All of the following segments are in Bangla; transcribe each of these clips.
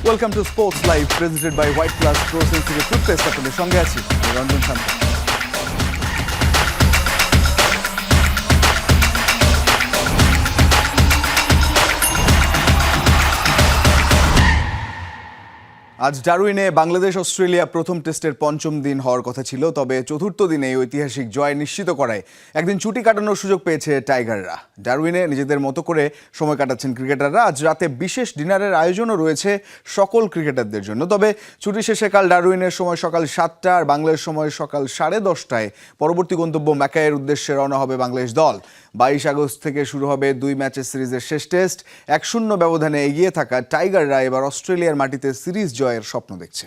Welcome to Sports Live presented by White Plus Pro Sensitive toothpaste. আপনাদের সঙ্গে আছি আমি রঞ্জন শান্ত। আজ ডারউইনে বাংলাদেশ অস্ট্রেলিয়া প্রথম টেস্টের পঞ্চম দিন হওয়ার কথা ছিল, তবে চতুর্থ দিনে এই ঐতিহাসিক জয় নিশ্চিত করায় একদিন ছুটি কাটানোর সুযোগ পেয়েছে টাইগাররা। ডারউইনে নিজেদের মতো করে সময় কাটাচ্ছেন ক্রিকেটাররা। আজ রাতে বিশেষ ডিনারের আয়োজনও রয়েছে সকল ক্রিকেটারদের জন্য। তবে ছুটি শেষে কাল ডারউইনের সময় সকাল 7টা আর বাংলাদেশ সময় সকাল 10:30টায় পরবর্তী গন্তব্য ম্যাকাইয়ের উদ্দেশ্যে রওনা হবে বাংলাদেশ দল। 22 আগস্ট থেকে শুরু হবে 2 ম্যাচের সিরিজের শেষ টেস্ট। 1-0 ব্যবধানে এগিয়ে থাকা টাইগাররা এবার অস্ট্রেলিয়ার মাটিতে সিরিজ জয়ের স্বপ্ন দেখছে।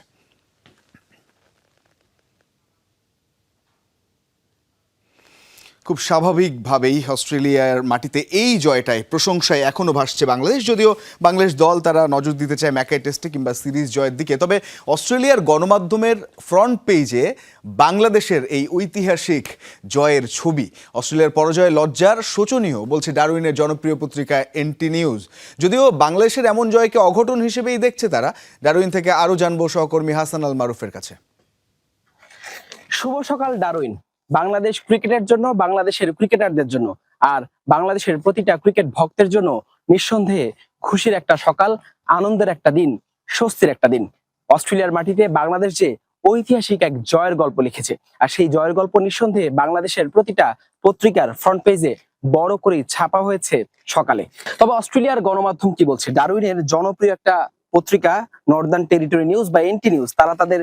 খুব স্বাভাবিকভাবেই অস্ট্রেলিয়ার মাটিতে এই জয়টায় প্রশংসায় এখনও ভাসছে বাংলাদেশ। যদিও বাংলাদেশ দল তারা নজর দিতে চায় ম্যাকাই টেস্টে কিংবা সিরিজ জয়ের দিকে। তবে অস্ট্রেলিয়ার গণমাধ্যমের ফ্রন্ট পেজে বাংলাদেশের এই ঐতিহাসিক জয়ের ছবি। অস্ট্রেলিয়ার পরাজয় লজ্জার, শোচনীয় বলছে ডারউইনের জনপ্রিয় পত্রিকা এনটি নিউজ। যদিও বাংলাদেশের এমন জয়কে অঘটন হিসেবেই দেখছে তারা। ডারউইন থেকে আরও জানবো সহকর্মী হাসান আল মারুফের কাছে। শুভ সকাল ডারউইন। বাংলাদেশ ক্রিকেটের জন্য, বাংলাদেশের ক্রিকেটারদের জন্য আর বাংলাদেশের প্রতিটা ক্রিকেট ভক্তের জন্য নিঃসন্দেহে খুশির একটা সকাল, আনন্দের একটা দিন, স্বস্তির একটা দিন। অস্ট্রেলিয়ার মাটিতে বাংলাদেশ যে ঐতিহাসিক এক জয়ের গল্প লিখেছে, আর সেই জয়ের গল্প নিঃসন্দেহে বাংলাদেশের প্রতিটা পত্রিকার ফ্রন্ট পেজে বড় করে ছাপা হয়েছে সকালে। তবে অস্ট্রেলিয়ার গণমাধ্যম কি বলছে? ডারউইনের জনপ্রিয় একটা পত্রিকা নর্দার্ন টেরিটরি নিউজ বা এনটি নিউজ, তারা তাদের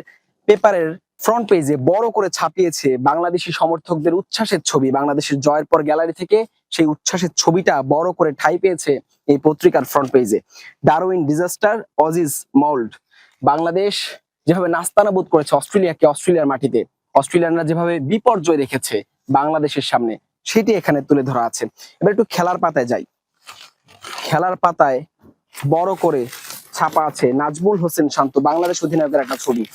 পেপারের ফ্রন্ট পেজে বড় করে ছাপিয়েছে বাংলাদেশি সমর্থকদের উচ্ছ্বাসের ছবি। বাংলাদেশের জয়ের পর গ্যালারি থেকে সেই উচ্ছ্বাসের ছবিটা বড় করে ঠাঁই পেয়েছে এই পত্রিকার ফ্রন্ট পেজে। Darwin disaster, Aussies mauled. Bangladesh যেভাবে নাস্তানাবুদ করেছে অস্ট্রেলিয়াকে অস্ট্রেলিয়ার মাটিতে, অস্ট্রেলিয়ানরা যেভাবে বিপর্যয় রেখেছে বাংলাদেশের সামনে, সেটি এখানে তুলে ধরা আছে। এবার একটু খেলার পাতায় যাই। খেলার পাতায় বড় করে ছাপা আছে নাজমুল হোসেন শান্ত, বাংলাদেশ অধিনায়কের একটা ছবি।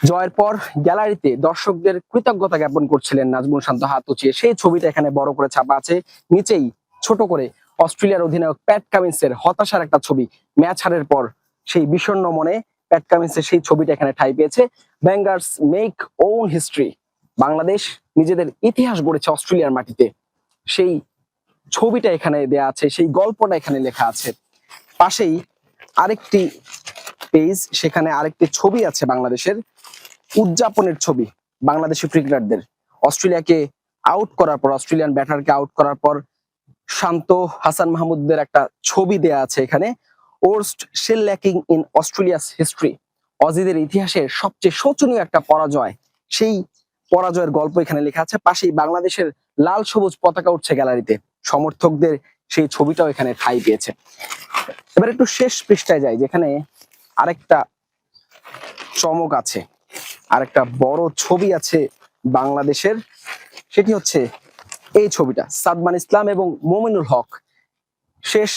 জয়ের পর গ্যালারিতে দর্শকদের কৃতজ্ঞতা জ্ঞাপন করছিলেন নাজমুল শান্ত হাত উঁচিয়ে, সেই ছবিটা এখানে বড় করে ছাপা আছে। নিচেই ছোট করে অস্ট্রেলিয়ার অধিনায়ক প্যাট কামিন্সের হতাশার একটা ছবি। ম্যাচ হারের পর সেই বিষণ্ণ মনে প্যাট কামিন্সের সেই ছবিটা এখানে ঠাঁই পেয়েছে। ব্যাঙ্গার্স মেক ওন হিস্ট্রি। বাংলাদেশ নিজেদের ইতিহাস গড়েছে অস্ট্রেলিয়ার মাটিতে, সেই ছবিটা এখানে দেয়া আছে, সেই গল্পটা এখানে লেখা আছে। পাশেই আরেকটি পেজ, সেখানে আরেকটি ছবি আছে বাংলাদেশের উদযাপনের ছবি। বাংলাদেশের ক্রিকেটারদের অস্ট্রেলিয়াকে আউট করার পর, অস্ট্রেলিয়ান ব্যাটারকে আউট করার পর শান্ত, হাসান মাহমুদদের একটা ছবি দেয়া আছে এখানে। Worst shellacking in Australia's history. অজিদের ইতিহাসে সবচেয়ে শোচনীয় একটা পরাজয়, সেই পরাজয়ের গল্প এখানে লেখা আছে। পাশেই বাংলাদেশের লাল সবুজ পতাকা উঠছে গ্যালারিতে, সমর্থকদের সেই ছবিটাও এখানে ঠাঁই পেয়েছে। এবার একটু শেষ পৃষ্ঠায় যাই, যেখানে আরেকটা চমক আছে, আরেকটা বড় ছবি আছে বাংলাদেশের। সেটি হচ্ছে এই ছবিটা, সাদমান ইসলাম এবং মোমিনুল হক। শেষ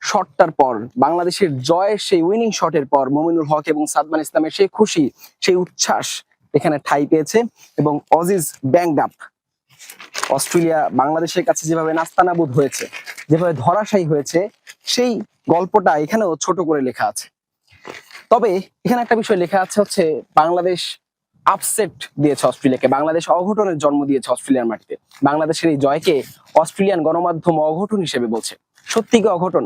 শটটার পর, বাংলাদেশের জয়ের সেই উইনিং শটের পর মোমিনুল হক এবং সাদমান ইসলামের সেই খুশি, সেই উচ্ছ্বাস এখানে ঠাঁই পেয়েছে। এবং অজিজ ব্যাংকড আপ। অস্ট্রেলিয়া বাংলাদেশের কাছে যেভাবে নাস্তানাবুদ হয়েছে, যেভাবে ধরাশায়ী হয়েছে, সেই গল্পটা এখানেও ছোট করে লেখা আছে। তবে এখানে একটা বিষয় লেখা আছে হচ্ছে বাংলাদেশ আপসেট দিয়েছে অস্ট্রেলিয়াকে, বাংলাদেশ অঘটনের জন্ম দিয়েছে অস্ট্রেলিয়ার মাটিতে। বাংলাদেশের এই জয়কে অস্ট্রেলিয়ান গণমাধ্যম অঘটন হিসেবে বলছে। সত্যি কি অঘটন?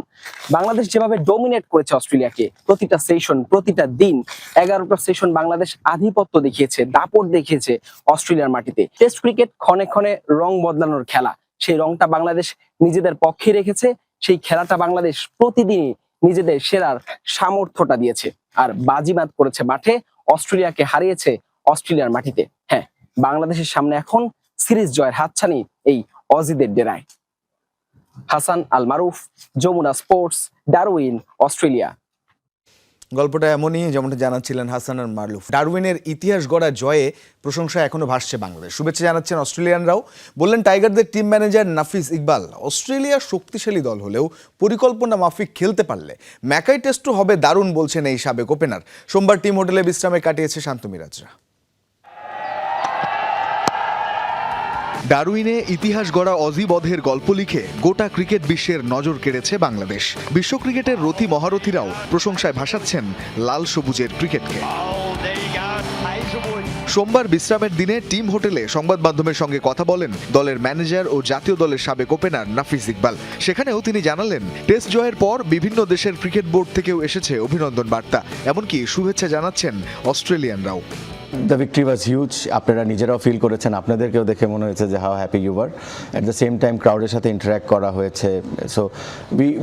বাংলাদেশ যেভাবে ডোমিনেট করেছে অস্ট্রেলিয়াকে, প্রতিটা সেশন, প্রতিটা দিন, 11টা সেশন বাংলাদেশ আধিপত্য দেখিয়েছে, দাপট দেখিয়েছে অস্ট্রেলিয়ার মাটিতে। টেস্ট ক্রিকেট ক্ষণে ক্ষণে রং বদলানোর খেলা, সেই রংটা বাংলাদেশ নিজেদের পক্ষে রেখেছে। সেই খেলাটা বাংলাদেশ প্রতিদিনই নিজেদের সেরার সামর্থ্যটা দিয়েছে, আর বাজিমাত করেছে মাঠে, অস্ট্রেলিয়াকে হারিয়েছে অস্ট্রেলিয়ার মাটিতে। হ্যাঁ, বাংলাদেশের সামনে এখন সিরিজ জয়ের হাতছানি এই অজিদের ডেরায়। হাসান আল মারুফ, যমুনা স্পোর্টস, ডারউইন, অস্ট্রেলিয়া। গল্পটা এমনই যেমনটা জানাচ্ছিলেন হাসান আর মারুফ। ডারউইনের ইতিহাস গড়া জয়ে প্রশংসা এখনো ভাসছে বাংলাদেশ। শুভেচ্ছা জানাচ্ছেন অস্ট্রেলিয়ানরাও। বললেন টাইগারদের টিম ম্যানেজার নাফিস ইকবাল, অস্ট্রেলিয়া শক্তিশালী দল হলেও পরিকল্পনা মাফিক খেলতে পারলে ম্যাকাই টেস্টও হবে দারুণ, বলছেন এই সাবেক ওপেনার। সোমবার টিম হোটেলে বিশ্রামে কাটিয়েছে শান্ত মিরাজরা। ডারউইনে ইতিহাস গড়া অজি বধের গল্প লিখে গোটা ক্রিকেট বিশ্বের নজর কেড়েছে বাংলাদেশ। বিশ্ব ক্রিকেটের রথী মহারথীরাও প্রশংসায় ভাসাচ্ছেন লাল সবুজের ক্রিকেটকে। সোমবার বিশ্রামের দিনে টিম হোটেলে সংবাদ মাধ্যমের সঙ্গে কথা বলেন দলের ম্যানেজার ও জাতীয় দলের সাবেক ওপেনার নাফিস ইকবাল। সেখানেও তিনি জানালেন, টেস্ট জয়ের পর বিভিন্ন দেশের ক্রিকেট বোর্ড থেকেও এসেছে অভিনন্দন বার্তা, এমনকি শুভেচ্ছা জানাচ্ছেন অস্ট্রেলিয়ানরাও। The victory was huge. আপনারা নিজেরাও ফিল করেছেন, আপনাদেরকেও দেখে মনে হয়েছে যে how happy you are. At the same time ক্রাউডের সাথে ইন্টারাক্ট করা হয়েছে। So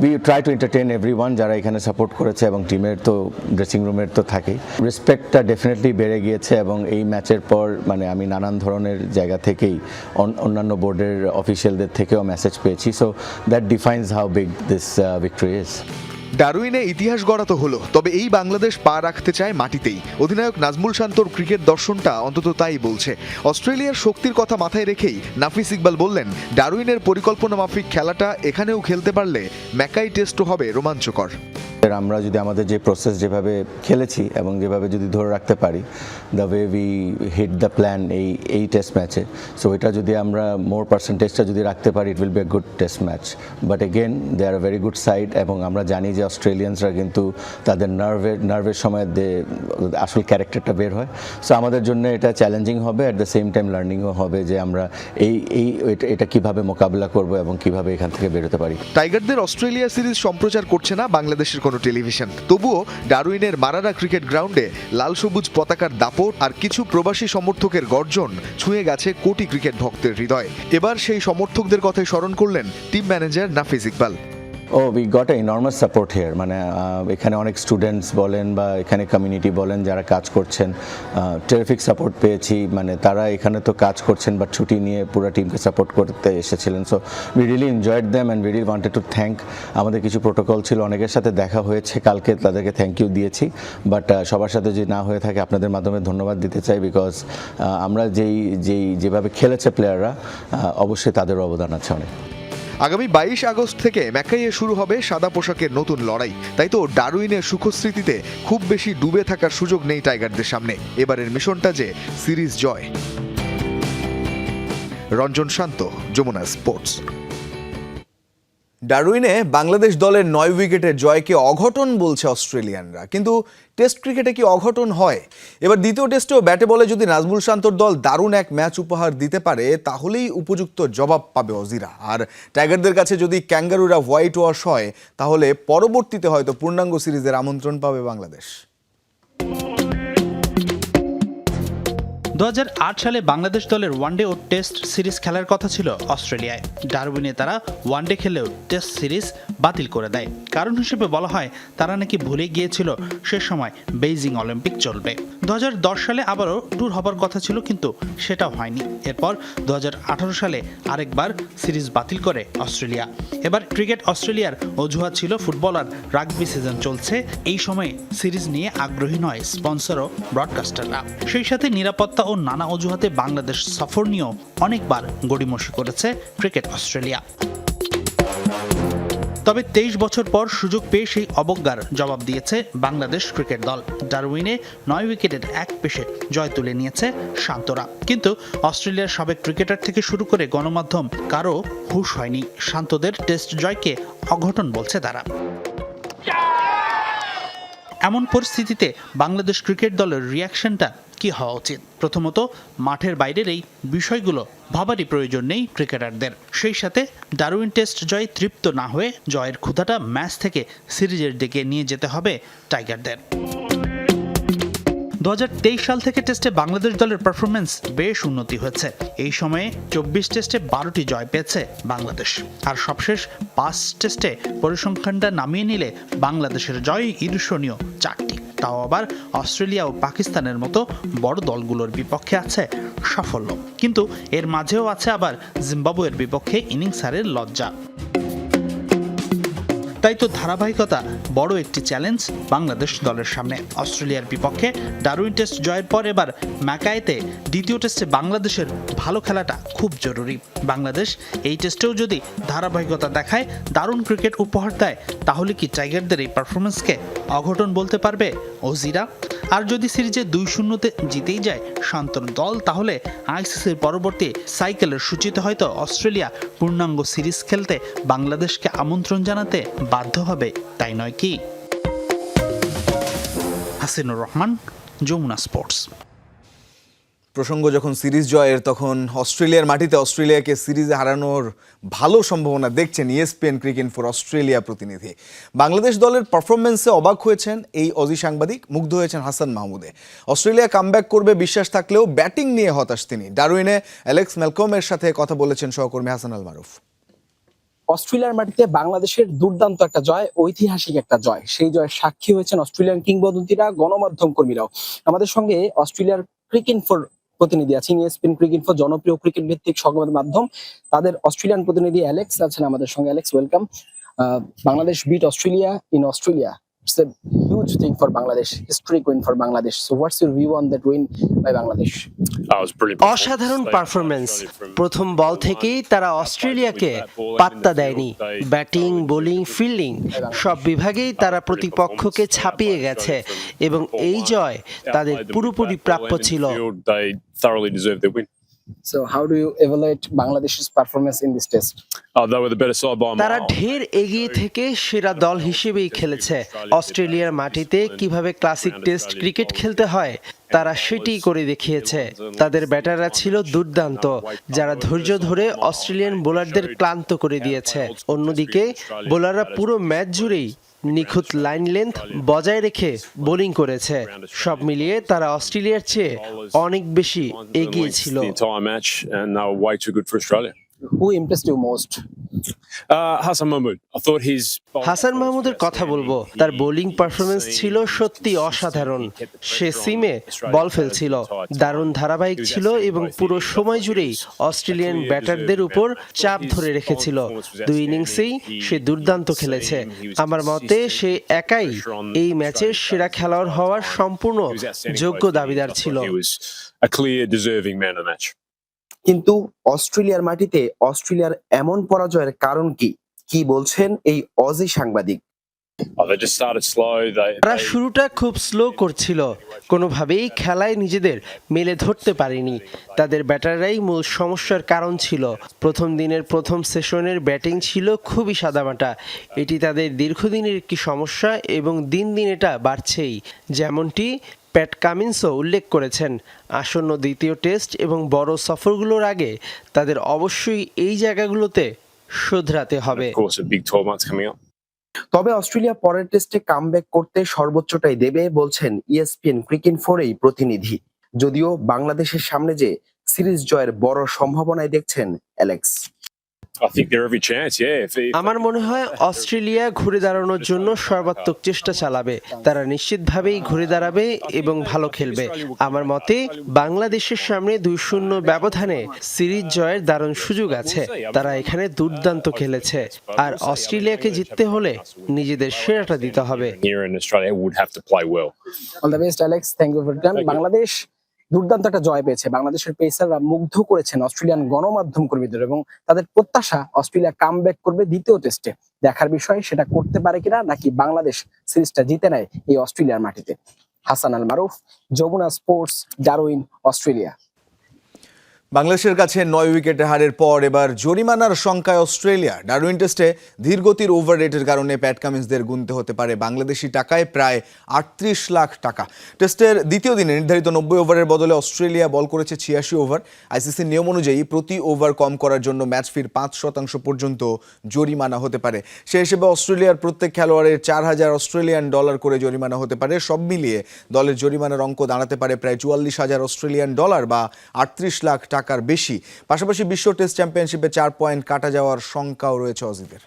we try to entertain everyone যারা এখানে সাপোর্ট করেছে, এবং টিমের তো ড্রেসিং রুমের তো থাকেই। রেসপেক্টটা ডেফিনেটলি বেড়ে গিয়েছে, এবং এই ম্যাচের পর মানে আমি নানান ধরনের জায়গা থেকেই অন্যান্য বোর্ডের অফিসিয়ালদের থেকেও মেসেজ পেয়েছি। So that defines how big this victory is. ডারউইনে ইতিহাস গড়া তো হলো, তবে এই বাংলাদেশ পা রাখতে চায় মাটিতেই। অধিনায়ক নাজমুল শান্তর ক্রিকেট দর্শনটা অন্তত তাই বলছে। অস্ট্রেলিয়ার শক্তির কথা মাথায় রেখেই নাফিস ইকবাল বললেন, ডারউইনের পরিকল্পনা মাফিক খেলাটা এখানেও খেলতে পারলে ম্যাকাই টেস্টও হবে রোমাঞ্চকর। আমরা যদি আমাদের যে প্রসেস যেভাবে খেলেছি এবং যেভাবে যদি ধরে রাখতে পারি, the way we hit the plan এই টেস্ট ম্যাচে, সো এটা যদি আমরা মোর পার্সেন্টেজটা যদি রাখতে পারি, it will be a good test match. But again they are a very good side, এবং আমরা জানি যে অস্ট্রেলিয়ানসরা কিন্তু তাদের নার্ভের সময় আসল ক্যারেক্টারটা বের হয়। সো আমাদের জন্য এটা চ্যালেঞ্জিং হবে, অ্যাট দ্য সেম টাইম লার্নিংও হবে যে আমরা এটা কিভাবে মোকাবিলা করব এবং কিভাবে এখান থেকে বেরোতে পারি। টাইগারদের অস্ট্রেলিয়া সিরিজ সম্প্রচার করছে না বাংলাদেশের কোনো টেলিভিশন, তবুও ডারউইনের মারারা ক্রিকেট গ্রাউন্ডে লাল সবুজ পতাকার দাপট আর কিছু প্রবাসী সমর্থকের গর্জন ছুঁয়ে গেছে কোটি ক্রিকেট ভক্তের হৃদয়। এবার সেই সমর্থকদের কথাই স্মরণ করলেন team manager Nafis Iqbal. We got a enormous support here. মানে এখানে অনেক স্টুডেন্টস বলেন বা এখানে কমিউনিটি বলেন যারা কাজ করছেন, টেরিফিক সাপোর্ট পেয়েছি। মানে তারা এখানে তো কাজ করছেন বাট ছুটি নিয়ে পুরো টিমকে সাপোর্ট করতে এসেছিলেন। So we really enjoyed them and we really wanted to thank. আমাদের কিছু প্রোটোকল ছিল, অনেকের সাথে দেখা হয়েছে, কালকে তাদেরকে থ্যাংক ইউ দিয়েছি। বাট সবার সাথে যদি না হয়ে থাকে, আপনাদের মাধ্যমে ধন্যবাদ দিতে চাই, বিকজ আমরা যেভাবে খেলেছে প্লেয়াররা, অবশ্যই তাদেরও অবদান আছে অনেক। আগামী 22 আগস্ট থেকে ম্যাকাইয়ে শুরু হবে সাদা পোশাকের নতুন লড়াই। তাই তো ডারউইনের সুখস্মৃতিতে খুব বেশি ডুবে থাকার সুযোগ নেই টাইগারদের সামনে। এবারের মিশনটা যে সিরিজ জয়। রঞ্জন শান্ত, যমুনা স্পোর্টস। ডারউইনে বাংলাদেশ দলের 9 উইকেটের জয়কে অঘটন বলছে অস্ট্রেলিয়ানরা, কিন্তু টেস্ট ক্রিকেটে কি অঘটন হয়? এবার দ্বিতীয় টেস্টেও ব্যাটে বলে যদি নাজমুল শান্তর দল দারুণ এক ম্যাচ উপহার দিতে পারে, তাহলেই উপযুক্ত জবাব পাবে অজিরা। আর টাইগারদের কাছে যদি ক্যাঙ্গারুরা হোয়াইট ওয়াশ হয়, তাহলে পরবর্তীতে হয়তো পূর্ণাঙ্গ সিরিজের আমন্ত্রণ পাবে বাংলাদেশ। 2008 সালে বাংলাদেশ দলের ওয়ানডে ও টেস্ট সিরিজ খেলার কথা ছিল অস্ট্রেলিয়ায়। ডারউইনে তারা ওয়ানডে খেলেও টেস্ট সিরিজ বাতিল করে দেয়। কারণ হিসেবে বলা হয় তারা নাকি ভুলে গিয়েছিল সে সময় বেইজিং অলিম্পিক চলবে। 2010 সালে আবারও ট্যুর হবার কথা ছিল, কিন্তু সেটাও হয়নি। এরপর 2018 সালে আরেকবার সিরিজ বাতিল করে অস্ট্রেলিয়া। এবার ক্রিকেট অস্ট্রেলিয়ার অজুহাত ছিল ফুটবল আর রাগবি সিজন চলছে, এই সময়ে সিরিজ নিয়ে আগ্রহী নয় স্পন্সর ও ব্রডকাস্টাররা। সেই সাথে নিরাপত্তা ও নানা অজুহাতে বাংলাদেশ সফর নিয়েও অনেকবার গড়িমসি করেছে ক্রিকেট অস্ট্রেলিয়া। তবে 23 বছর পর সুযোগ পেয়ে সেই অবজ্ঞার জবাব দিয়েছে বাংলাদেশ ক্রিকেট দল। ডারউইনে 9 উইকেটের এক পেশে জয় তুলে নিয়েছে শান্তরা। কিন্তু অস্ট্রেলিয়ার সাবেক ক্রিকেটার থেকে শুরু করে গণমাধ্যম কারো হুঁশ হয়নি। শান্তদের টেস্ট জয়কে অঘটন বলছে তারা। এমন পরিস্থিতিতে বাংলাদেশ ক্রিকেট দলের রিয়াকশনটা কি হওয়া উচিত? প্রথমত, মাঠের বাইরের এই বিষয়গুলো ভাবারই প্রয়োজন নেই ক্রিকেটারদের। সেই সাথে ডারউইন টেস্ট জয় তৃপ্ত না হয়ে জয়ের ক্ষুধাটা ম্যাচ থেকে সিরিজের দিকে নিয়ে যেতে হবে টাইগারদের। 2023 সাল থেকে টেস্টে বাংলাদেশ দলের পারফরমেন্স বেশ উন্নতি হয়েছে। এই সময়ে 24 টেস্টে 12টি জয় পেয়েছে বাংলাদেশ। আর সবশেষ 5 টেস্টে পরিসংখ্যানটা নামিয়ে নিলে বাংলাদেশের জয় ঈর্ষণীয় 4টি। তাও আবার অস্ট্রেলিয়া ও পাকিস্তানের মতো বড় দলগুলোর বিপক্ষে আছে সাফল্য, কিন্তু এর মাঝেও আছে আবার জিম্বাবুয়ের বিপক্ষে ইনিংস হারের লজ্জা। তাই তো ধারাবাহিকতা বড় একটি চ্যালেঞ্জ বাংলাদেশ দলের সামনে। অস্ট্রেলিয়ার বিপক্ষে ডারউইন টেস্ট জয়ের পর এবার ম্যাকাইতে দ্বিতীয় টেস্টে বাংলাদেশের ভালো খেলাটা খুব জরুরি। বাংলাদেশ এই টেস্টেও যদি ধারাবাহিকতা দেখায়, দারুণ ক্রিকেট উপহার দেয়, তাহলে কি টাইগারদের এই পারফরমেন্সকে অঘটন বলতে পারবে অজিরা? আর যদি সিরিজে 2-0-তে জিতেই যায় শান্তনু দল, তাহলে আইসিসির পরবর্তী সাইকেলের সূচিতে হয়তো অস্ট্রেলিয়া পূর্ণাঙ্গ সিরিজ খেলতে বাংলাদেশকে আমন্ত্রণ জানাতে বাধ্য হবে, তাই নয় কি? হাসিনুর রহমান, যমুনা স্পোর্টস। প্রসঙ্গ যখন সিরিজ জয়ের, তখন অস্ট্রেলিয়ার মাটিতে অস্ট্রেলিয়াকে সিরিজে হারানোর ভালো সম্ভাবনা দেখছেন ESPN ক্রিকইনফোর অস্ট্রেলিয়া প্রতিনিধি। বাংলাদেশ দলের পারফরমেন্সে অবাক হয়েছেন এই অজি সাংবাদিক, মুগ্ধ হয়েছেন হাসান মাহমুদে। অস্ট্রেলিয়া কামব্যাক করবে বিশ্বাস থাকলেও ব্যাটিং নিয়ে হতাশ তিনি। ডারউইনে অ্যালেক্স ম্যালকমের সাথে কথা বলেছেন সহকর্মী হাসান আল মারুফ। অস্ট্রেলিয়ার মাটিতে বাংলাদেশের দুর্দান্ত একটা জয়, ঐতিহাসিক একটা জয়। সেই জয়ের সাক্ষী হয়েছেন অস্ট্রেলিয়ান কিংবদন্তিরা, গণমাধ্যম কর্মীরাও। আমাদের সঙ্গে অস্ট্রেলিয়ার ক্রিকইনফোর প্রতিনিধি আছেন, ESPN ক্রিকইনফো জনপ্রিয় ক্রিকেট ভিত্তিক সংবাদ মাধ্যম, তাদের অস্ট্রেলিয়ান প্রতিনিধি অ্যালেক্স আছেন আমাদের সঙ্গে। Alex, welcome. Bangladesh beat Australia in Australia. It's a huge thing for Bangladesh, historic win for Bangladesh. So what's your view on that win by Bangladesh? অসাধারণ পারফরমেন্স। প্রথম বল থেকেই তারা অস্ট্রেলিয়াকে পাত্তা দেয়নি। ব্যাটিং, বোলিং, ফিল্ডিং সব বিভাগেই তারা প্রতিপক্ষকে ছাপিয়ে গেছে এবং এই জয় তাদের পুরোপুরি প্রাপ্য ছিল। So how do you evaluate Bangladesh's performance in this test? তারা ঢের এগিয়ে থেকে সেরা দল হিসেবেই খেলেছে। অস্ট্রেলিয়ার মাটিতে কিভাবে ক্লাসিক টেস্ট ক্রিকেট খেলতে হয় তারা সেটিই করে দেখিয়েছে। তাদের ব্যাটাররা ছিল দুর্দান্ত, যারা ধৈর্য ধরে অস্ট্রেলিয়ান বোলারদের ক্লান্ত করে দিয়েছে। অন্যদিকে বোলাররা পুরো ম্যাচ জুড়েই নিখুঁত লাইন লেন্থ বজায় রেখে বোলিং করেছে। সব মিলিয়ে তারা অস্ট্রেলিয়ার চেয়ে অনেক বেশি এগিয়ে ছিল। Who impressed you most? Hasan মাহমুদের কথা বলবো। তার বোলিং পারফরমেন্স ছিল সত্যি অসাধারণ। সে সিমে বল ফেলছিল, দারুণ ধারাবাহিক ছিল এবং পুরো সময় জুড়েই অস্ট্রেলিয়ান ব্যাটারদের উপর চাপ ধরে রেখেছিল। দুই ইনিংসেই সে দুর্দান্ত খেলেছে। আমার মতে সে একাই এই ম্যাচের সেরা খেলোয়াড় হওয়ার সম্পূর্ণ যোগ্য দাবিদার ছিল। কিন্তু অস্ট্রেলিয়ার মাটিতে অস্ট্রেলিয়ার এমন পরাজয়ের কারণ কি, কি বলছেন এই অজি সাংবাদিক? তারা শুরুটা খুব স্লো করছিল, কোনোভাবেই খেলায় নিজেদের মেলে ধরতে পারেনি। তাদের ব্যাটাররাই মূল সমস্যার কারণ ছিল। প্রথম দিনের প্রথম সেশনের ব্যাটিং ছিল খুবই সাদামাটা। এটি তাদের দীর্ঘদিনের একটি সমস্যা এবং দিন দিন এটা বাড়ছেই। যেমনটি প্যাট কামিন্সও উল্লেখ করেছেন, আসন্ন দ্বিতীয় টেস্ট এবং বড় সফরগুলোর আগে তাদের অবশ্যই এই জায়গাগুলোতে শোধরাতে হবে। তবে অস্ট্রেলিয়া পরের টেস্টে কামব্যাক করতে সর্বোচ্চটাই দেবে বলছেন ESPN ক্রিকইনফোর এই প্রতিনিধি। যদিও বাংলাদেশের সামনে যে সিরিজ জয়ের বড় সম্ভাবনায় দেখছেন অ্যালেক্স। আমার মনে হয় অস্ট্রেলিয়া ঘুরে দাঁড়ানোর জন্য সর্বাত্মক চেষ্টা চালাবে। তারা নিশ্চিতভাবেই ঘুরে দাঁড়াবে এবং ভালো খেলবে। আমার মতে বাংলাদেশের সামনে 2-0 ব্যবধানে সিরিজ জয়ের দারুণ সুযোগ আছে। তারা এখানে দুর্দান্ত খেলেছে, আর অস্ট্রেলিয়াকে জিততে হলে নিজেদের সেরাটা দিতে হবে। All the best Alex, thank you for time. Bangladesh দুর্দান্ত একটা জয় পেয়েছে। বাংলাদেশের পেসাররা মুগ্ধ করেছেন অস্ট্রেলিয়ান গণমাধ্যম কর্মীদের এবং তাদের প্রত্যাশা অস্ট্রেলিয়া কামব্যাক করবে দ্বিতীয় টেস্টে। দেখার বিষয় সেটা করতে পারে কিনা, নাকি বাংলাদেশ সিরিজটা জিতে নেয় এই অস্ট্রেলিয়ার মাটিতে। হাসান আল মারুফ, যমুনা স্পোর্টস, ডারউইন, অস্ট্রেলিয়া। বাংলাদেশের কাছে 9 উইকেটে হারের পর এবার জরিমানার শঙ্কায় অস্ট্রেলিয়া। ডারউইন টেস্টে ধীরগতির ওভার রেটের কারণে প্যাট কামিন্সদের গুনতে হতে পারে বাংলাদেশি টাকায় প্রায় 38 লাখ টাকা। টেস্টের দ্বিতীয় দিনে নির্ধারিত 90 ওভারের বদলে অস্ট্রেলিয়া বল করেছে 86 ওভার। আইসিসির নিয়ম অনুযায়ী প্রতি ওভার কম করার জন্য ম্যাচ ফির 5% পর্যন্ত জরিমানা হতে পারে। সে হিসেবে অস্ট্রেলিয়ার প্রত্যেক খেলোয়াড়ের $4,000 অস্ট্রেলিয়ান ডলার করে জরিমানা হতে পারে। সব মিলিয়ে দলের জরিমানার অঙ্ক দাঁড়াতে পারে প্রায় $44,000 অস্ট্রেলিয়ান ডলার বা 38 লাখ টাকার বেশি। পাশাপাশি বিশ্ব টেস্ট চ্যাম্পিয়নশিপে 4 পয়েন্ট কাটা যাওয়ার শঙ্কাও রয়েছে অজিদের।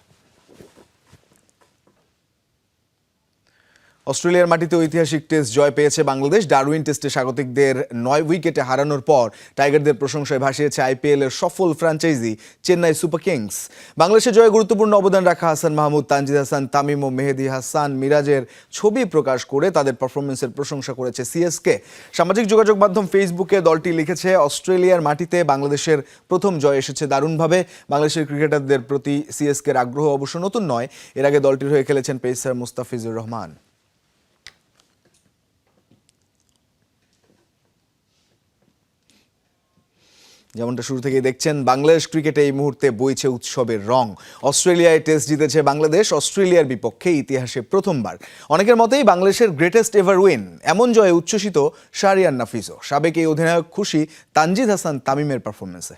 অস্ট্রেলিয়ার মাটিতে ঐতিহাসিক টেস্ট জয় পেয়েছে বাংলাদেশ। ডারউইন টেস্টে স্বাগতিকদের 9 উইকেটে হারানোর পর টাইগারদের প্রশংসায় ভাসিয়েছে IPL এর সফল ফ্র্যাঞ্চাইজি চেন্নাই সুপার কিংস। বাংলাদেশের জয়ে গুরুত্বপূর্ণ অবদান রাখা হাসান মাহমুদ, তানজিদ হাসান, তামিম ও মেহেদী হাসান মিরাজের ছবি প্রকাশ করে তাদের পারফরমেন্সের প্রশংসা করেছে সিএসকে। সামাজিক যোগাযোগ মাধ্যম ফেসবুকে দলটি লিখেছে, অস্ট্রেলিয়ার মাটিতে বাংলাদেশের প্রথম জয় এসেছে দারুণভাবে। বাংলাদেশের ক্রিকেটারদের প্রতি সিএসকের আগ্রহ অবশ্য নতুন নয়। এর আগে দলটির হয়ে খেলেছেন পেসার মুস্তাফিজুর রহমান। যেমনটা শুরু থেকেই দেখছেন, বাংলাদেশ ক্রিকেটে এই মুহূর্তে বইছে উৎসবের রং। অস্ট্রেলিয়ায় টেস্ট জিতেছে বাংলাদেশ, অস্ট্রেলিয়ার বিপক্ষে ইতিহাসে প্রথমবার। অনেকের মতেই বাংলাদেশের গ্রেটেস্ট এভার উইন। এমন জয়ে উচ্ছ্বসিত শাহরিয়ার নাফিসও। সাবেক এই অধিনায়ক খুশি তানজিদ হাসান তামিমের পারফরমেন্সে।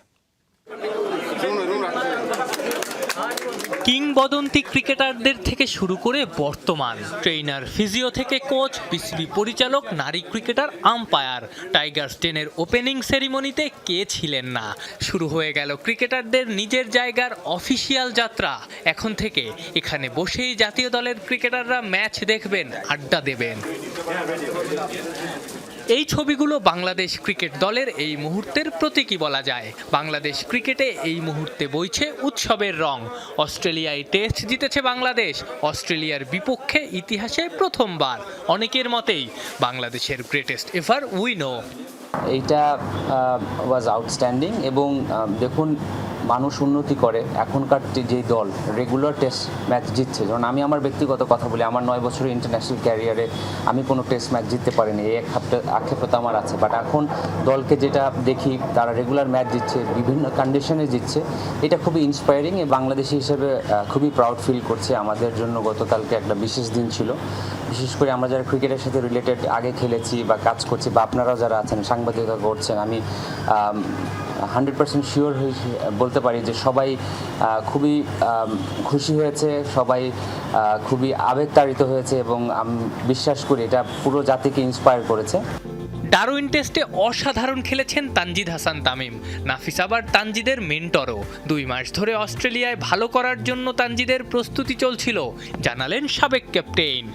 কিংবদন্তি ক্রিকেটারদের থেকে শুরু করে বর্তমান ট্রেনার, ফিজিও থেকে কোচ, বিসিবি পরিচালক, নারী ক্রিকেটার, আম্পায়ার, টাইগার্স 10-এর ওপেনিং সেরিমনিতে কে ছিলেন না। শুরু হয়ে গেল ক্রিকেটারদের নিজের জায়গার অফিসিয়াল যাত্রা। এখন থেকে এখানে বসেই জাতীয় দলের ক্রিকেটাররা ম্যাচ দেখবেন, আড্ডা দেবেন। এই ছবিগুলো বাংলাদেশ ক্রিকেট দলের এই মুহূর্তের প্রতীকী বলা যায়। বাংলাদেশ ক্রিকেটে এই মুহূর্তে বইছে উৎসবের রং। অস্ট্রেলিয়ায় টেস্ট জিতেছে বাংলাদেশ, অস্ট্রেলিয়ার বিপক্ষে ইতিহাসে প্রথমবার। অনেকের মতেই বাংলাদেশের গ্রেটেস্ট এভার উইনও। এইটা ওয়াজ আউটস্ট্যান্ডিং এবং দেখুন, মানুষ উন্নতি করে। এখনকার যেই দল রেগুলার টেস্ট ম্যাচ জিতছে, যেমন আমি আমার ব্যক্তিগত কথা বলি, আমার 9 বছরের ইন্টারন্যাশনাল ক্যারিয়ারে আমি কোনো টেস্ট ম্যাচ জিততে পারিনি, এই আক্ষেপ তো আমার আছে। বাট এখন দলকে যেটা দেখি, তারা রেগুলার ম্যাচ জিতছে, বিভিন্ন কন্ডিশনে জিতছে, এটা খুবই ইন্সপায়ারিং। বাংলাদেশি হিসেবে খুবই প্রাউড ফিল করছে। আমাদের জন্য গতকালকে একটা বিশেষ দিন ছিল। বিশেষ করে আমরা যারা ক্রিকেটের সাথে রিলেটেড আগে খেলেছি বা কাজ করছি, বা আপনারাও যারা আছেন সাংবাদিকতা করছেন, আমি 100% শিওর হয়ে বলতে পারি যে সবাই খুবই খুশি হয়েছে, সবাই খুবই আবেগতাড়িত হয়েছে এবং আমি বিশ্বাস করি এটা পুরো জাতিকে ইন্সপায়ার করেছে। ডারউইন টেস্টে অসাধারণ খেলেছেন তানজিদ হাসান তামিম। নাফিস আবার তানজিদের মেন্টরও। 2 মাস ধরে অস্ট্রেলিয়ায় ভালো করার জন্য তানজিদের প্রস্তুতি চলছিল, জানালেন সাবেক ক্যাপ্টেন।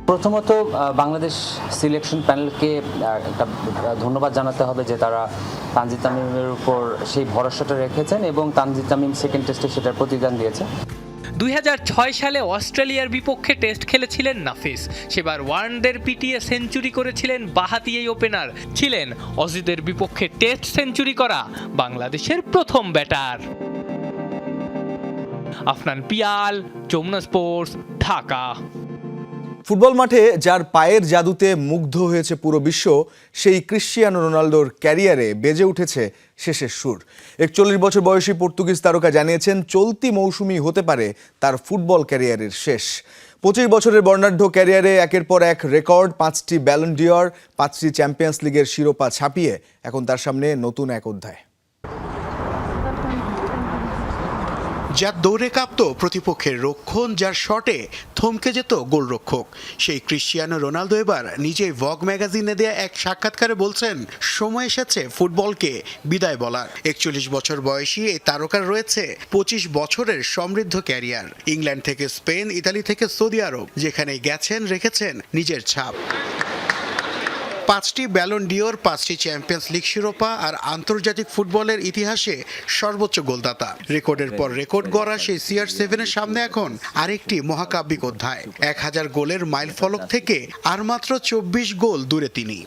প্রথমত বাংলাদেশ সিলেকশন প্যানেলকে একটা ধন্যবাদ জানাতে হবে যে তারা তানজিদ তামিমের উপর সেই ভরসাটা রেখেছেন এবং তানজিদ তামিম সেকেন্ড টেস্টে সেটার প্রতিদান দিয়েছে। 2006 সালে অস্ট্রেলিয়ার বিপক্ষে টেস্ট খেলেছিলেন নাফিস। সেবার ওয়ানডের পিটিয়ে সেঞ্চুরি করেছিলেন বাঁহাতি এই ওপেনার। ছিলেন অজিদের বিপক্ষে টেস্ট সেঞ্চুরি করা বাংলাদেশের প্রথম batter. Afnan Piyal, Jamuna sports, Dhaka. Football মাঠে যার পায়ের জাদুতে মুগ্ধ হয়েছে পুরো বিশ্ব, সেই ক্রিশ্চিয়ানো রোনালদোর ক্যারিয়ারে বেজে উঠেছে শেষের সুর। 41 বছর বয়সী পর্তুগিজ তারকা জানিয়েছেন চলতি মৌসুমই হতে পারে তার ফুটবল ক্যারিয়ারের শেষ। 25 বছরের বর্ণাঢ্য ক্যারিয়ারে একের পর এক রেকর্ড, 5টি ব্যালন ডি'র, 5টি চ্যাম্পিয়ন্স লিগের শিরোপা ছাপিয়ে এখন তার সামনে নতুন এক অধ্যায়। যার দৌড়ে কাঁপতো প্রতিপক্ষের রক্ষণ, যার শটে থমকে যেত গোলরক্ষক, সেই ক্রিশ্চিয়ানো রোনালদো এবার নিজেই ভগ ম্যাগাজিনে দেয়া এক সাক্ষাৎকারে বলছেন সময় এসেছে ফুটবলকে বিদায় বলার। 41 বছর বয়সী এই তারকার রয়েছে 25 বছরের সমৃদ্ধ ক্যারিয়ার। ইংল্যান্ড থেকে স্পেন, ইতালি থেকে সৌদি আরব, যেখানে গেছেন রেখেছেন নিজের ছাপ। 5টি ব্যালন ডি'র, 5টি চ্যাম্পিয়ন্স লিগ শিরোপা আর আন্তর্জাতিক ফুটবলের ইতিহাসে সর্বোচ্চ গোলদাতা। রেকর্ডের পর রেকর্ড গড়া সেই CR7-এর সামনে এখন আরেকটি মহাকাব্যিক অধ্যায়। 1000 গোলের মাইল ফলক থেকে আর মাত্র 24 গোল দূরে তিনি।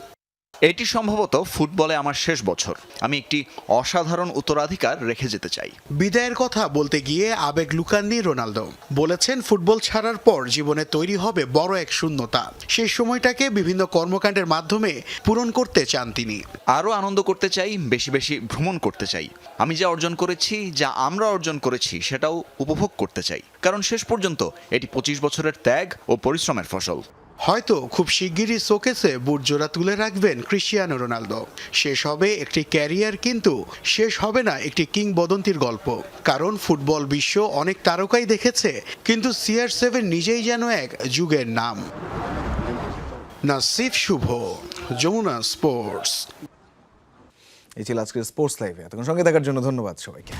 এটি সম্ভবত ফুটবলে আমার শেষ বছর। আমি একটি অসাধারণ উত্তরাধিকার রেখে যেতে চাই। বিদায়ের কথা বলতে গিয়ে আবেগ লুকাননি রোনালদো। বলেছেন ফুটবল ছাড়ার পর জীবনে তৈরি হবে বড় এক শূন্যতা। সেই সময়টাকে বিভিন্ন কর্মকাণ্ডের মাধ্যমে পূরণ করতে চান তিনি। আরও আনন্দ করতে চাই, বেশি বেশি ভ্রমণ করতে চাই। আমি যা অর্জন করেছি, যা আমরা অর্জন করেছি, সেটাও উপভোগ করতে চাই। কারণ শেষ পর্যন্ত এটি 25 বছরের ত্যাগ ও পরিশ্রমের ফসল। হয়তো খুব শিগগিরই শোকেসে বুটজোড়া তুলে রাখবেন ক্রিশ্চিয়ানো রোনালদো। শেষ হবে একটি ক্যারিয়ার, কিন্তু শেষ হবে না একটি কিংবদন্তির গল্প। কারণ ফুটবল বিশ্ব অনেক তারকাই দেখেছে, কিন্তু CR7 নিজেই যেন এক যুগের নাম। নাসিফ শুভ, যমুনা স্পোর্টস। এই ছিল আজকের স্পোর্টস লাইভে। এতক্ষণ সঙ্গে থাকার জন্য ধন্যবাদ সবাইকে।